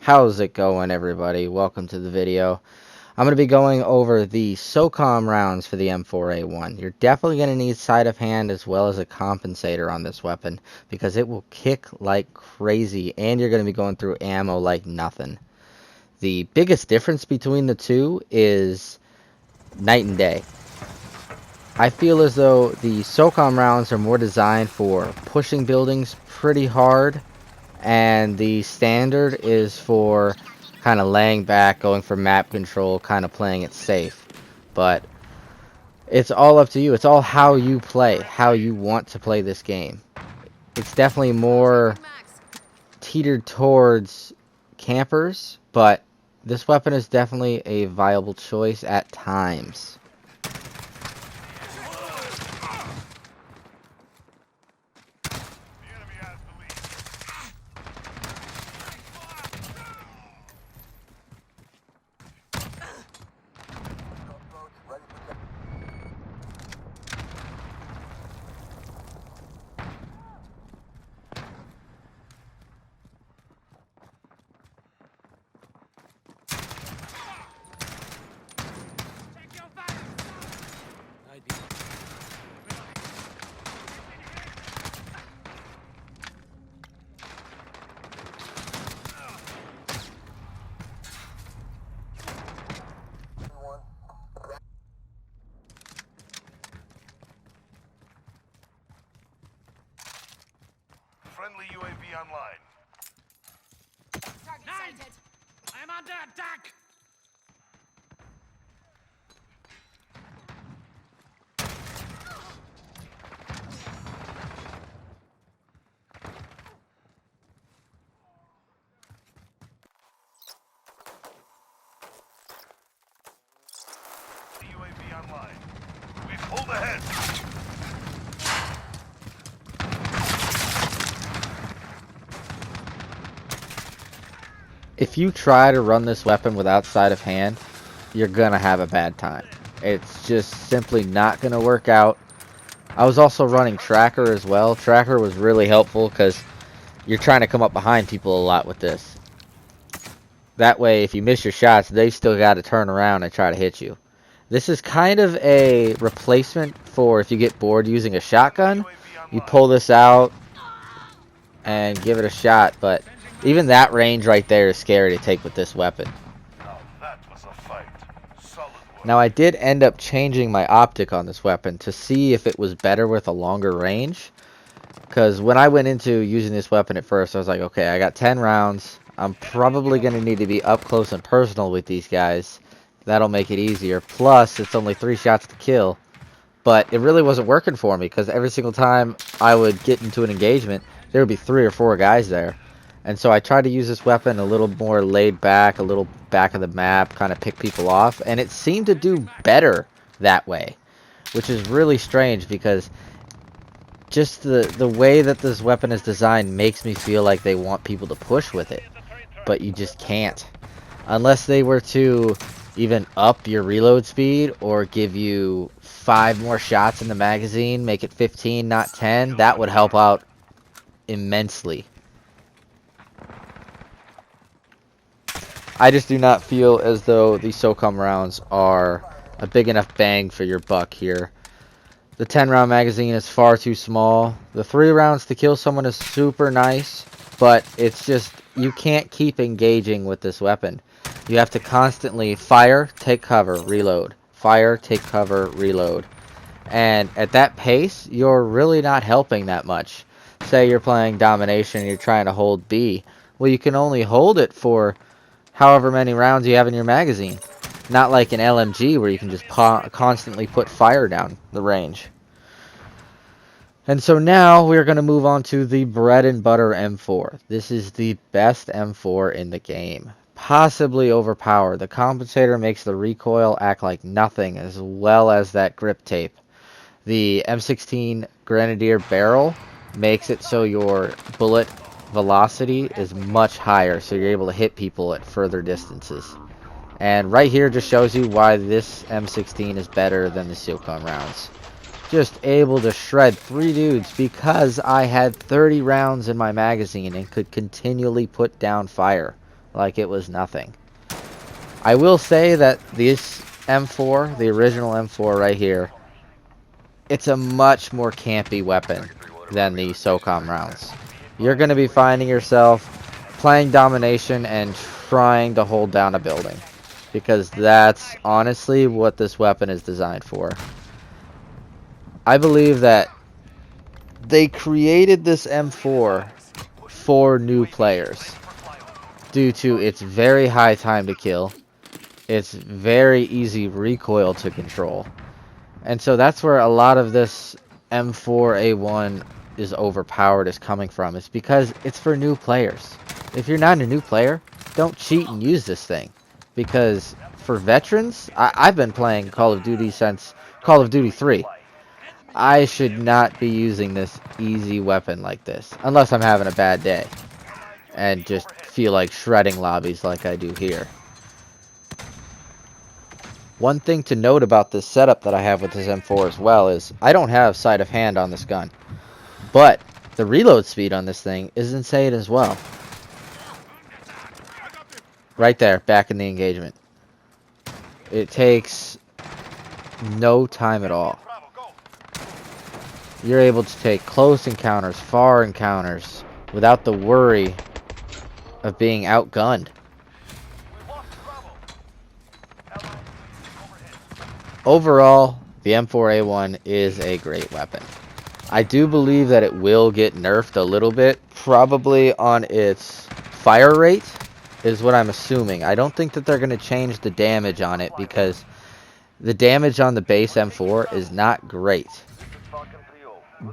How's it going, everybody? Welcome to the video. I'm going to be going over the SOCOM rounds for the M4A1. You're definitely going to need sleight of hand as well as a compensator on this weapon because it will kick like crazy and you're going to be going through ammo like nothing. The biggest difference between the two is night and day. I feel as though the SOCOM rounds are more designed for pushing buildings pretty hard, and the standard is for kind of laying back, going for map control, kind of playing it safe. But it's all up to you. It's all how you play, how you want to play this game. It's definitely more teetered towards campers, but this weapon is definitely a viable choice at times. Friendly UAV online. Target sighted. I am under attack. UAV online. We pulled ahead. If you try to run this weapon without sleight of hand, you're gonna have a bad time. It's just simply not gonna work out. I was also running tracker as well. Tracker was really helpful because you're trying to come up behind people a lot with this. That way, if you miss your shots, they still got to turn around and try to hit you. This is kind of a replacement for if you get bored using a shotgun. You pull this out and give it a shot, but even that range right there is scary to take with this weapon. Now that was a fight. Solid work. Now I did end up changing my optic on this weapon to see if it was better with a longer range. Because when I went into using this weapon at first, I was like, okay, I got 10 rounds. I'm probably going to need to be up close and personal with these guys. That'll make it easier. Plus, it's only 3 shots to kill. But it really wasn't working for me because every single time I would get into an engagement, there would be 3 or 4 guys there. And so I tried to use this weapon a little more laid back, a little back of the map, kind of pick people off. And it seemed to do better that way, which is really strange because just the way that this weapon is designed makes me feel like they want people to push with it. But you just can't. Unless they were to even up your reload speed or give you 5 more shots in the magazine, make it 15, not 10, that would help out immensely. I just do not feel as though the SOCOM rounds are a big enough bang for your buck here. The 10-round magazine is far too small. The 3 rounds to kill someone is super nice, but it's just, you can't keep engaging with this weapon. You have to constantly fire, take cover, reload. Fire, take cover, reload. And at that pace, you're really not helping that much. Say you're playing domination and you're trying to hold B. Well, you can only hold it for however many rounds you have in your magazine. Not like an LMG where you can just constantly put fire down the range. And so now we're going to move on to the bread and butter M4. This is the best M4 in the game. Possibly overpowered. The compensator makes the recoil act like nothing, as well as that grip tape. The M16 Grenadier barrel makes it so your bullet velocity is much higher, so you're able to hit people at further distances. And right here just shows you why this M16 is better than the SOCOM rounds. Just able to shred 3 dudes because I had 30 rounds in my magazine and could continually put down fire. like it was nothing. I will say that this M4, the original M4 right here, it's a much more campy weapon than the SOCOM rounds. You're going to be finding yourself playing domination and trying to hold down a building, because that's honestly what this weapon is designed for. I believe that they created this M4 for new players due to its very high time to kill, its very easy recoil to control. And so that's where a lot of this M4A1 is overpowered is coming from. It's because it's for new players. If you're not a new player, don't cheat and use this thing. Because for veterans, I've been playing Call of Duty since Call of Duty 3. I should not be using this easy weapon like this. Unless I'm having a bad day. And just feel like shredding lobbies like I do here. One thing to note about this setup that I have with this M4 as well is I don't have sleight of hand on this gun. But the reload speed on this thing is insane as well. Right there, back in the engagement. It takes no time at all. You're able to take close encounters, far encounters, without the worry of being outgunned. Overall, the M4A1 is a great weapon. I do believe that it will get nerfed a little bit, probably on its fire rate, is what I'm assuming. I don't think that they're going to change the damage on it, because the damage on the base M4 is not great.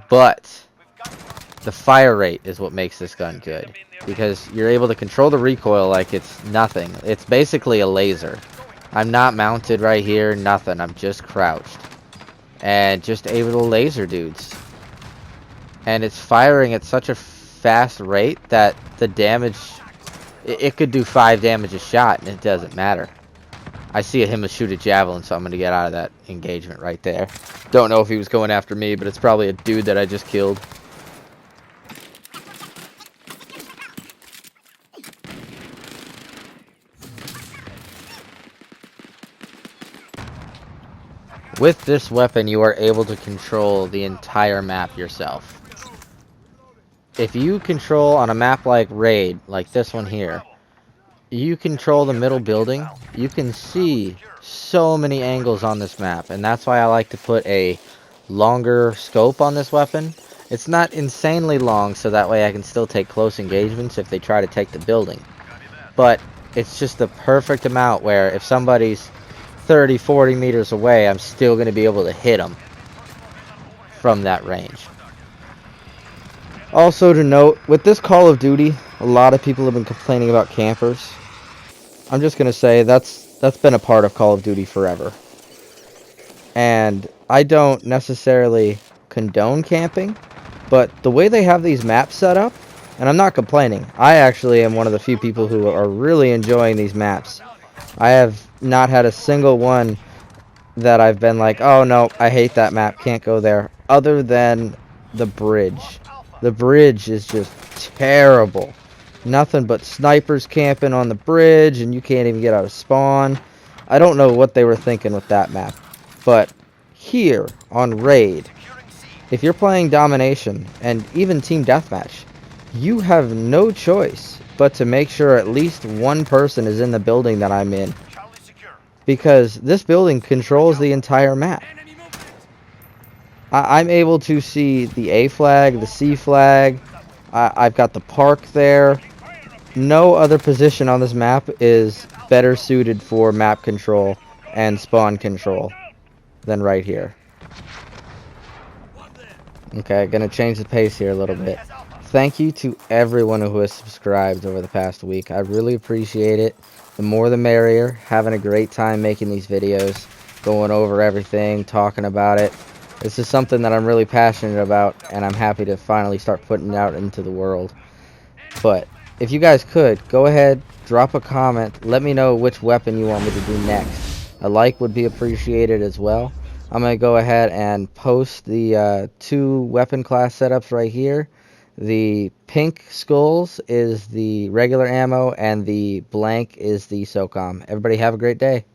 But the fire rate is what makes this gun good, because you're able to control the recoil like it's nothing. It's basically a laser. I'm not mounted right here, nothing. I'm just crouched. And just able to laser dudes. And it's firing at such a fast rate that the damage... It could do 5 damage a shot, and it doesn't matter. I see him shoot a javelin, so I'm going to get out of that engagement right there. Don't know if he was going after me, but it's probably a dude that I just killed. With this weapon, you are able to control the entire map yourself. If you control on a map like Raid, like this one here, you control the middle building, you can see so many angles on this map, and that's why I like to put a longer scope on this weapon. It's not insanely long, so that way I can still take close engagements if they try to take the building. But it's just the perfect amount where if somebody's 30, 40 meters away, I'm still going to be able to hit them from that range. Also to note, with this Call of Duty, a lot of people have been complaining about campers. I'm just going to say that's been a part of Call of Duty forever. And I don't necessarily condone camping, but the way they have these maps set up, and I'm not complaining. I actually am one of the few people who are really enjoying these maps. I have not had a single one that I've been like, oh no, I hate that map, can't go there, other than the bridge. The bridge is just terrible. Nothing but snipers camping on the bridge, and you can't even get out of spawn. I don't know what they were thinking with that map. But here on Raid, if you're playing domination and even team deathmatch, you have no choice but to make sure at least one person is in the building that I'm in, because this building controls the entire map. I'm able to see the A flag, the C flag. I've got the park there. No other position on this map is better suited for map control and spawn control than right here. Okay, gonna change the pace here a little bit. Thank you to everyone who has subscribed over the past week. I really appreciate it. The more the merrier. Having a great time making these videos, going over everything, talking about it. This is something that I'm really passionate about, and I'm happy to finally start putting it out into the world. But if you guys could, go ahead, drop a comment, let me know which weapon you want me to do next. A like would be appreciated as well. I'm going to go ahead and post the 2 weapon class setups right here. The pink skulls is the regular ammo, and the blank is the SOCOM. Everybody have a great day.